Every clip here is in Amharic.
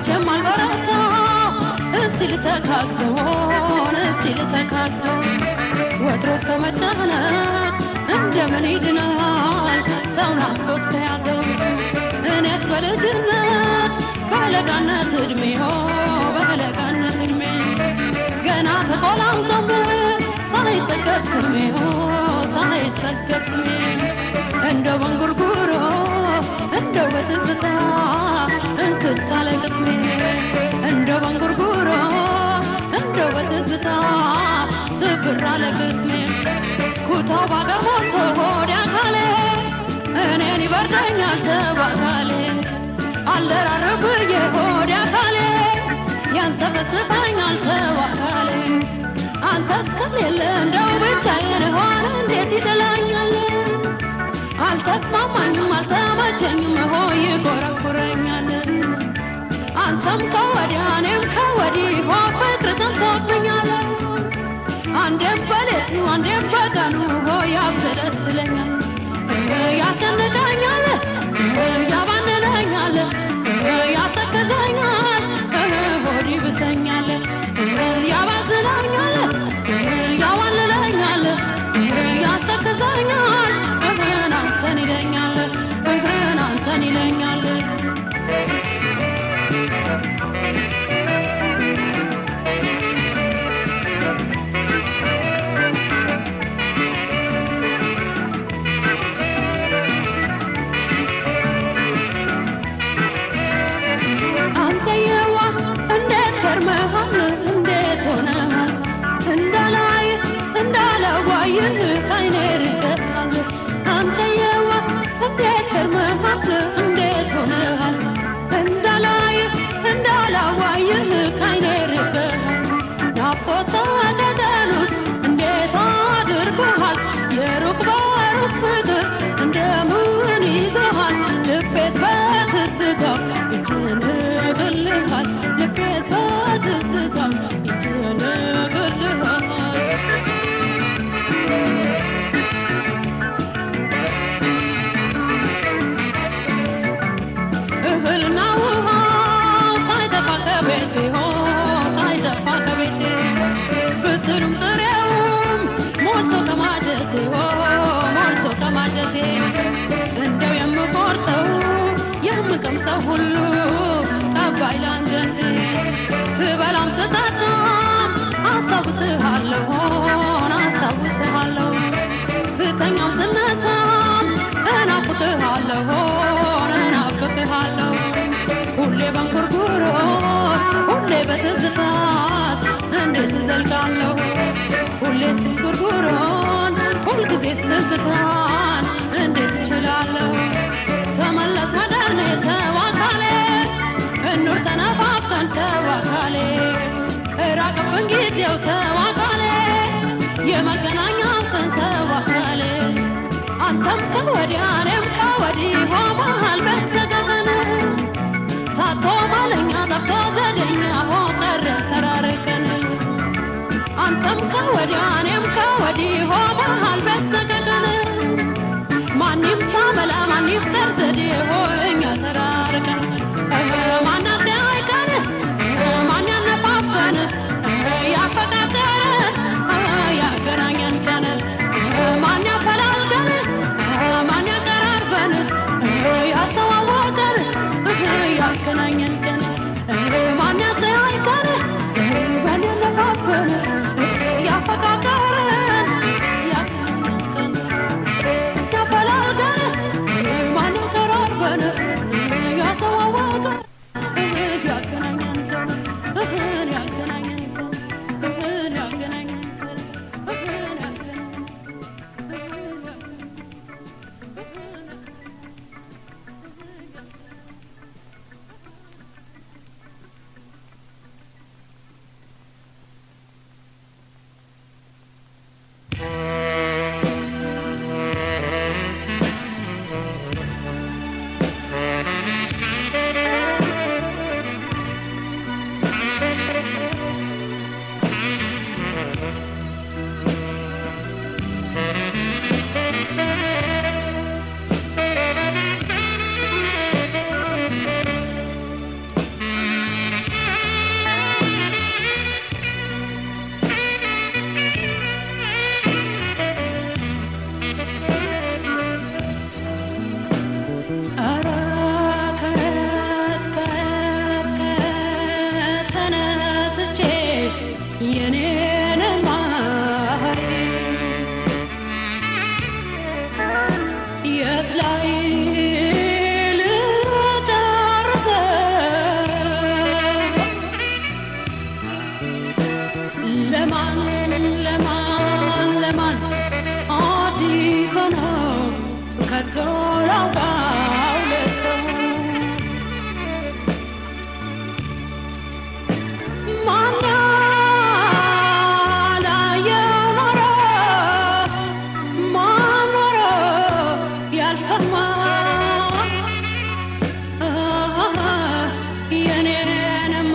Jamal Barata, still the ሲል ተካቶ ወትሮስ ከመጨነቅ እንደምን ይድናል ሰው ናፍቆት ከያዘው እኔስ በልጅነት በለጋነት ዕድሜው በለጋነት ዕድሜ ገና ተቆላምጦም ሳይጠገብ ስሜው ሳይጠገብ ስሜ እንደው በንጉርጉሮ እንደው በትዝታ እንክት አለ ቅስሜ እንደው በንጉርጉሮ እንደው በትዝታ ስፍር አለ ቅስሜ ኩታው ባገር ሞልቶ ሆድ አካሌ እኔን ይበርደኛል ተባካሌ አለራረብዬ ሆድ አካሌ ያንሰፈስፈኛል ተባካሌ አንተስ ከሌለ እንደው ብቻዬን ሆነ እንዴት ይደላኛል አልተስማማኝም አልተመቸኝም ሆይ ይኮረኩረኛል አንተም ከወዲያ እኔም ከወዲህ ፍቅር ጠምቶብኛል አንዴም በሌቱ አንዴም በቀኑ ሆይ ያብሰለስለኛል ያስጨንቀኛል ያባንነኛል ያተክዘኛል ሆድ ይብሰኛል ያባዝነኛል ያዋልለኛል ያተክዘኛል አንተን ይለኛል አንተን ይለኛል አንተየዋ እንዴት ከርመሃል እንዴት ሆነሃል እንዳላይ እንዳላዋይህ ካይኔ ርቀሃል አንተየዋ እንዴት ከርመሃል እንዴት ሆነሃል እንዳላይ እንዳላዋይህ ካይኔ ርቀሃል ናፍቆት ተደሉስ እንዴት አድርጎሃል የሩቅ በሩቅ ፍቅር እንደምን ይዞሃል ልቤት በትዝታው ይጨነቅልሃል ልቤት በትዝታው ይጨነቅልሃል እህልና ውሃ ሳይጠፋ ከቤቴ ሳይጠፋ ከቤቴ ብስሉም ጥሬውም ሞልቶ ከማጀቴ ሞልቶ ከማጀቴ እንደው የምቆርሰው የምቀምሰው ሁሉ ጠባይ ላንጀቴ ስበላም ስጠጣም አስታውስሃለሁ አስታውስሃለሁ ስተኛም ስነሳም እናፍቅሃለሁ እናፍቅሃለሁ ሁሌ በንጉርጉሮ ሁሌ በትዝታት እንዴት እዘልቃለሁ ሁሌ ስንጉርጉሮን ሁልጊዜ ትዝታን እንዴት እችላለሁ ተመለስ ወደኔ ተዋካሌ እኑር ተነፋፍቀን ተዋካሌ ራቅብን ጊዜው ተዋካሌ የመገናኛትን ተዋካሌ አንተም ከወዲያ እኔም ከወዲህ ሆመሃል በተገዘን ታቶ ማለኛ ጠፍቶ ዘደኛ ቀረ ተራርቀን አንተም ከወዲያ እኔም ከወዲህ ሆመሃል በተገዘን ማን ይፍታመላ ማን ይፍጠር ዘዴ ሆኛ ተራርቀን ማናት አይቀን ማን ያነፋፈን ያፈቃቀረን ያገናኘን ቀን ማን ያፈላልገን ማን ያቀራርበን ያስተዋወቀን ያገናኘን ቀን ማን ያስተያይቀን ማን ያነፋፈን ያፈቃቀረን የኔንማ የት ላይ ልጨርሰው ለማን አዲስ ነው ከቶ ላውጋው ለሰው ማን ያላየው ኖሮ ማን ኖሮ ያልሰማ የኔንማ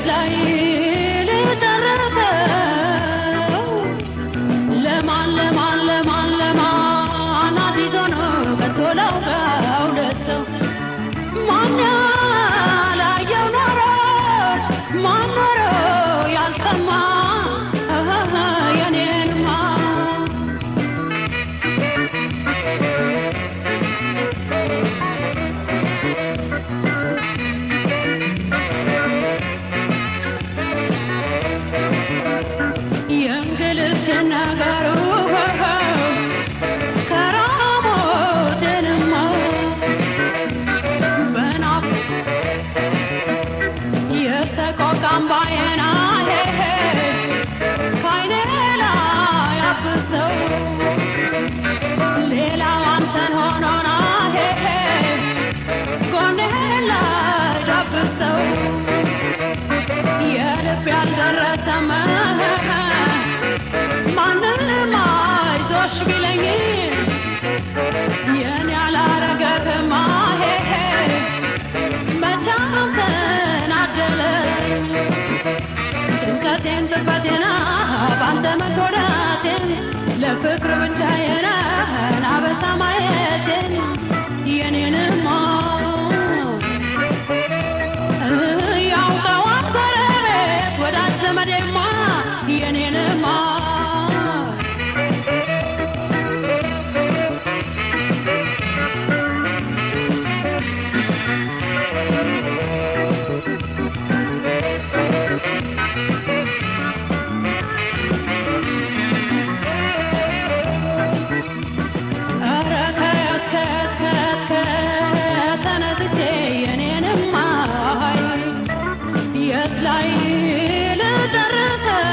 ላይ ልጨርሰው ለማን አዲስ ነው ከቶ ላውጋው ለሰው ማን ያላየው ኖሮ ማን ኖሮ ያልሰማ የኔንማ ነገሩ ከራሞትንማ በናፍ የተቆቃም ባየና ከዓይኔ ላይ አፍሰው ሌላው አንተን ሆኖና ጎኔ ላይ ዳብሰው የልብ ያልደረሰመ ማንም አይዞሽ ቢለኝ የኔ ያላረገህማ መቼ አንተን አደለ ጭንቀቴን ጥበቴና ባንተ መጎዳቴን ለፍቅር ብቻዬን አበሳ ማየቴን የኔንማ ያውቀዋል ጎረቤት ወዳጅ ዘመዴማ የኔንማ የት ላይ ልጨርሰው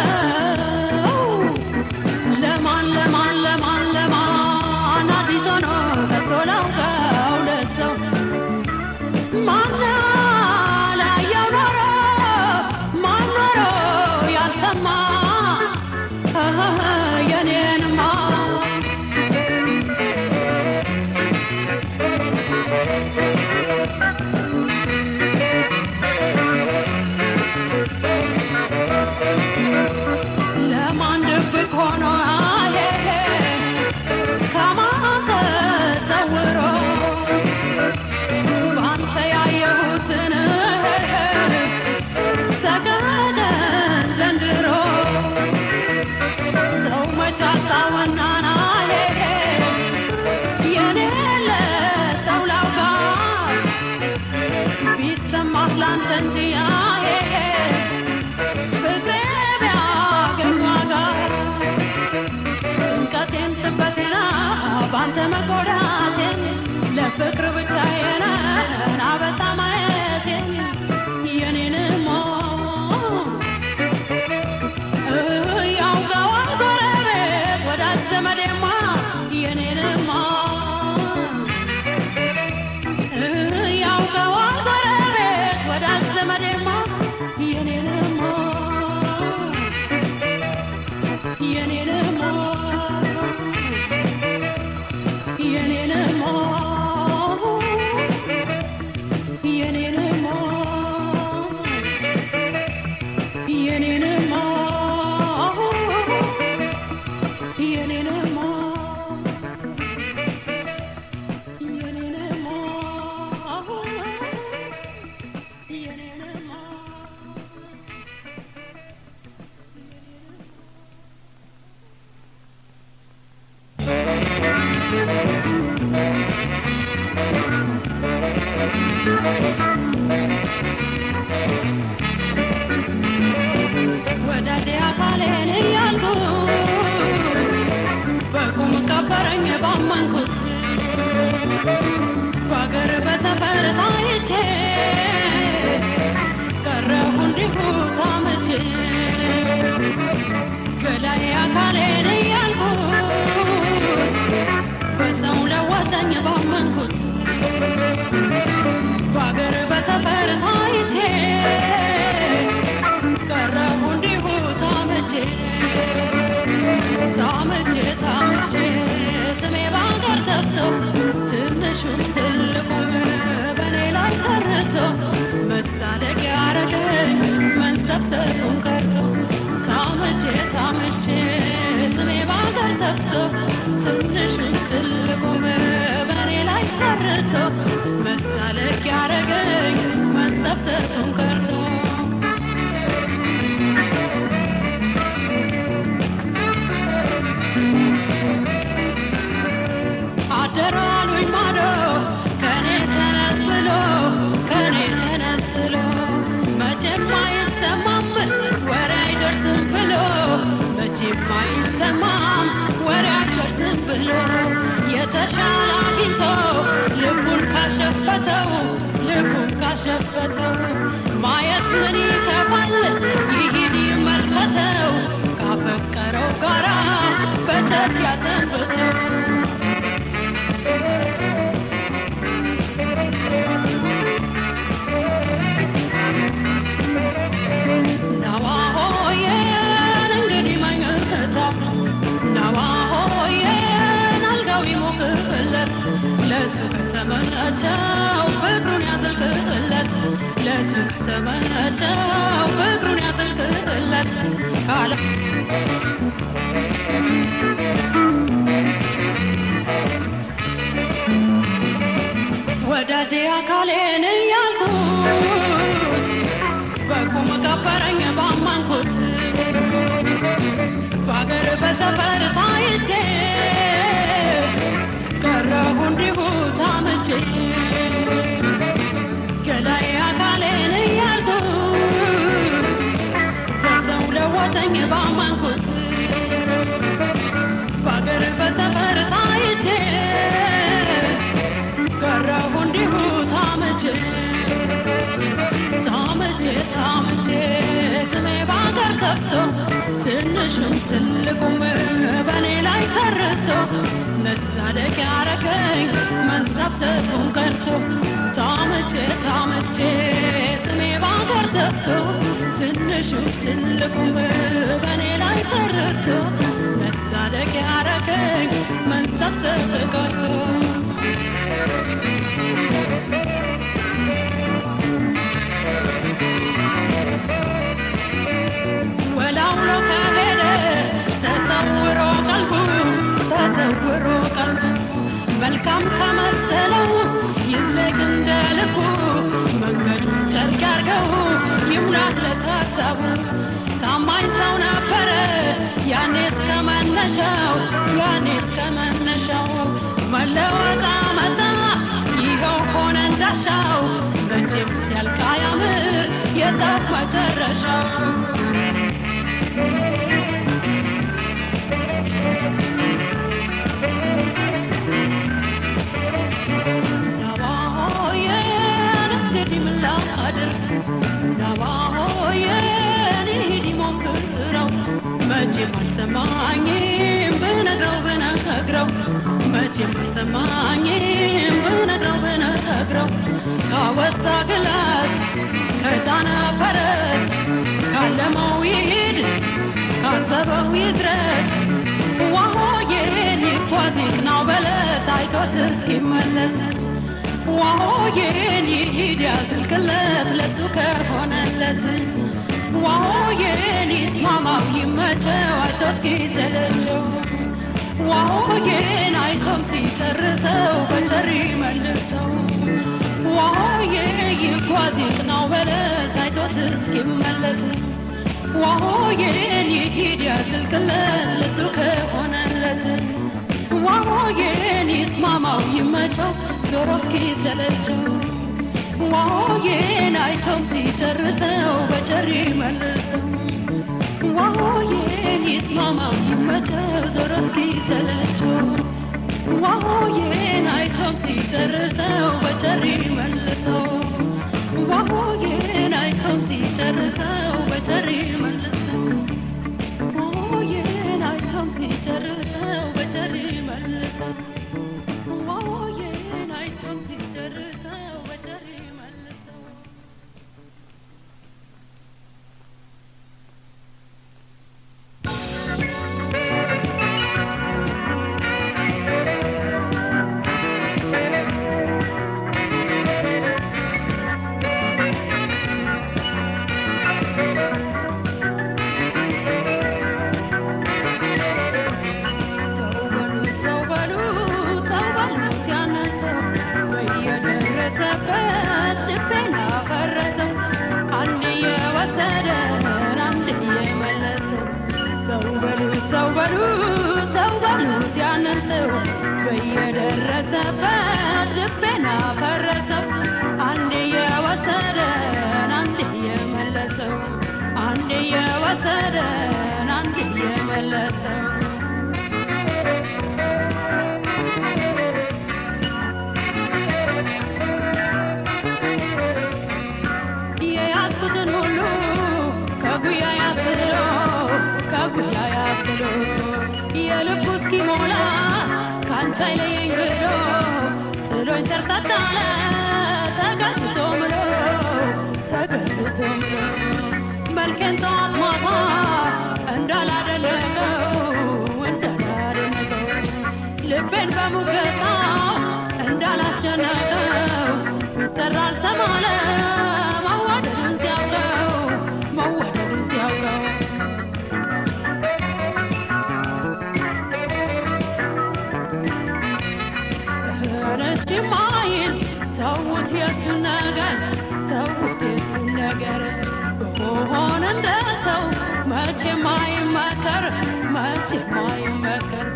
ለማን አዲስ ሆኖ ከቶ ላውጋው ለሰው ማን ያላየው ኖሮ ማን ኖሮ ያልሰማ የኔንማ ለማን ድብቅ ሆኖ ከማን ተሰውሮ ባንተ ያየሁትን ሰቀቀን ዘንድሮ ሰው መች አስታወናና የኔለ ሰው ላውጋ ቢሰማህ ላንተ እንጂ ጭንቀቴን ጥበቴና ባንተ መጎዳቴን ለፍቅር ብቻዬን አበሳ ማየቴን የኔንማ ያውቀዋል ጎረቤት ወዳጅ ዘመዴማ የኔንማ ያውቀዋል ጎረቤት ወዳጅ ዘመዴማ የኔንማ የኔንማ የኔንማ የኔንማ ወዳጄ አካሌን እያልኩት በቁም ቀበረኝ ባመንኩት በአገር በሰፈር ታይቼ ቀረሁ እንዲሁ ታምቼ ገላዬ አካሌን እያልኩት በሰው ለወጠኝ ባመንኩት በአገር በሰፈር ታይቼ ቀረሁ እንዲሁ ታምቼ ታምቼ ታምቼ ስሜ ባገር ጠፍቶ ትንሹም ትልቁም በኔ ላይ ተርቶ መሳደቅ ያረገኝ መንሰብሰቡን ቀርቶ ታምቼ ታምቼ ስሜ ባገር ጠፍቶ ትንሹም ትልቁም በኔ ላይ ተርቶ መሳደቅ ያረገኝ መንሰብሰቡን ቀርቶ አደራሉኝ ማዶ ከኔ ተነጥሎ መቼም አይሰማም ወሬ አይደርስም ብሎ መቼም አይሰማም ወሬ አይደርስም ብሎ የተሻለ አግኝቶ ልቡን ካሸፈተው ማየት ምን ይከፋል ይሂድ ይመልከተው ካፈቀረው ጋራ በቸት ያሰንብተው ናዋሆዬን እንግዲህ መኝታው ናዋሆዬን አልጋው ይሞቅለት ለሱ ከተመቸው ፍቅሩን ያዘልቅለት ለሱ ከተመቸው ፍቅሩን ያዘልቅለት ካለ ወዳጄ አካሌን እያልኩት በቁም ቀበረኝ ባመንኩት በአገር በሰፈር ታይቼ ቀረሁ እንዲሁ ታምቼ ገላዬ አካሌን እያልኩት በሰው ለወጠኝ ባመንኩት በአገር በሰፈር ታይቼ ቀረሁ እንዲሁ ታምቼ ታምቼ ታምቼ ስሜ ባገር ጠፍቶ ትንሹም ትልቁም በኔ ላይ ተርቶ መሳደቅ ያረገኝ መንሰብሰቡን ቀርቶ ታምቼ ታምቼ ስሜ ባገር ጠፍቶ ትንሹም ትልቁም በኔ ላይ ተርቶ መሳደቅ ያረገኝ መንሰብሰብ ቀርቶ ወላውሎ ከሄደ ተሰውሮ ቀልቡ መልካም ከመሰለው ይዝለቅ እንደ ልቡ መንገዱን ጨርቅ ያርገው ይሙላለት ሀሳቡ ታማኝ ሰው ነበረ ያኔ እስከመነሻው መለወጥ አመጣ ይኸው ሆነ እንዳሻው መቼም ሲያልቅ አያምር የሰው መጨረሻው ናዋሆዬን እንግዲህ ምን ላድር ናዋሆዬን ሂድ ሞክረው መቼም አልሰማኝም ብነግረው መቼም አልሰማኝም ብነግረው ካወጣ ግላት ከጫነ ፈረስ ካለመው ይሂድ ካሰበው ይድረስ ዋሆዬን ይጓዝ ይቅናው በለስ አይቶት እስኪመለስ ዋሆዬን ይሂድ ያዝልቅለት ለሱ ከሆነለት ዋሆዬን ይስማማው ይመቸው አይቶ እስኪሰለቸው ዋሆዬን አይቶም ሲጨርሰው በቸር ይመልሰው ዋሆዬ ይጓዝ ይቅናው በለስ አይቶት እስኪመለስ ዋሆዬን ይሂድ ያዝልቅለት ለሱ ከሆነለት ዋሆዬን ይስማማው ይመቸው ዞሮ እስኪሰለቸው ዋዬን አይቶም ሲጨርሰው በቸሪ መልሰው ዋዬን ይስማማው ይመቸው ዞሮ እስኪሰለቸው ዋዬን አይቶም ሲጨርሰው በቸሪ መልሰው ዋዬን አይቶም ሲጨርሰው በቸሪ መልሰው ዋዬን አይቶም ሲጨርሰው በቸሪ መልሰው ዋዬን አይቶም ሲጨርሰው በቸሪ መልሰው በየደረሰበት ልቤን አፈረሰው አንዴ የወሰደን አንዴ የመለሰው አንዴ የወሰደን አንዴ የመለሰው የያዝኩትን ሁሉ ከጉያ ያስሎ ከጉያ ያስሎ የልቡ እስኪሞላ ካንቺ አይለየኝ ብሎ ጥሎኝ ሰርታታለ ተገዝቶ ምሎ ተገዝቶ ምሎ መልኬን ጠዋት ማታ እንዳላደለቀው እንዳላደነቀው ልቤን በሙገታ እንዳላስጨነቀው ይጠራ አልተማለ መዋደዱን ሲያውቀው መዋደዱን ሲያውቀው ማይል ተውት የሱን ነገር ተውት የሱን ነገር በሆነ እንደ ሰው መቼም አይመከር መቼም አይመከር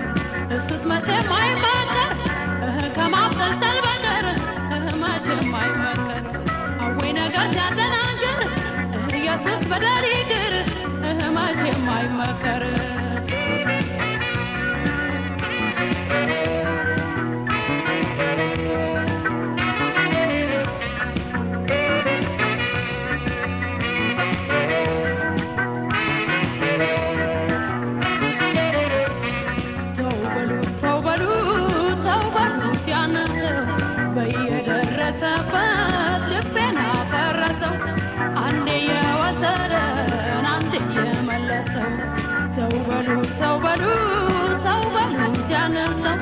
እሱስ መቼም አይመከር ከማብሰልሰል በቀር መቼም አይመከር አወይ ነገር ሲያደናግር ኢየሱስ በደል ይቅር መቼም አይመከር በየደረሰበት ልቤን አፈረሰው አንዴ የወሰደን አንዴ የመለሰው ሰው በሉት ሰው በሉት ያንን ሰው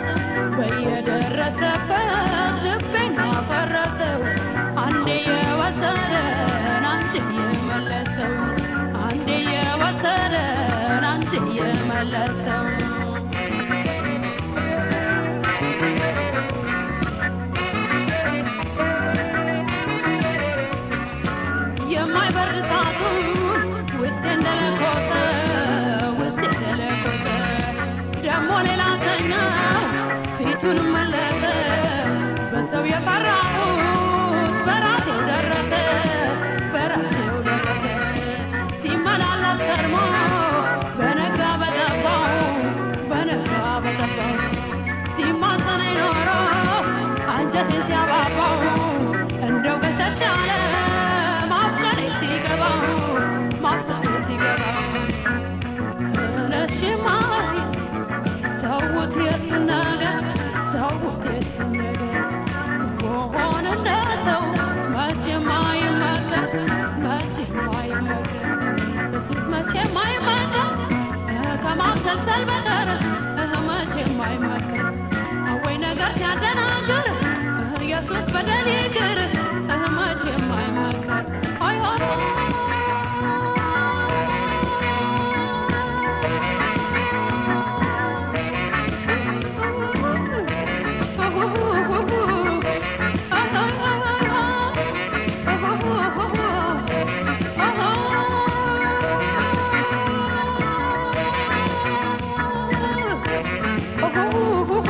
በየደረሰበት ልቤን አፈረሰው አንዴ የወሰደን አንዴ የመለሰው አንዴ የወሰደን አንዴ የመለሰው ውስጤ እንደለኮሰ ደሞ ሌላ ተኛ ፊቱን መለሰ በሰው የፈራሁት በራሴው ደረሰ በራሴው ደረሰ ሲመላለስ ከርሞ በነጋ በጠባው በነጋ በጠባው ሲማጸነኝ ኖሮ አንጀቴን ሲያባባው እንደው ገሸሽ አለ ሲገባው ማፍጠር ሲገባው ለሽማይ ተውት የሱን ነገር ተውት የሱን ነገር በሆነ እንደ ሰው መቼም አይመከር መቼም አይመከር እሱስ መቼም አይመከር ከማብሰልሰል በቀር መቼም አይመከር አወይ ነገር ሲያደናግር ኢየሱስ በደል ይቅር መቼም አይመከር Oh,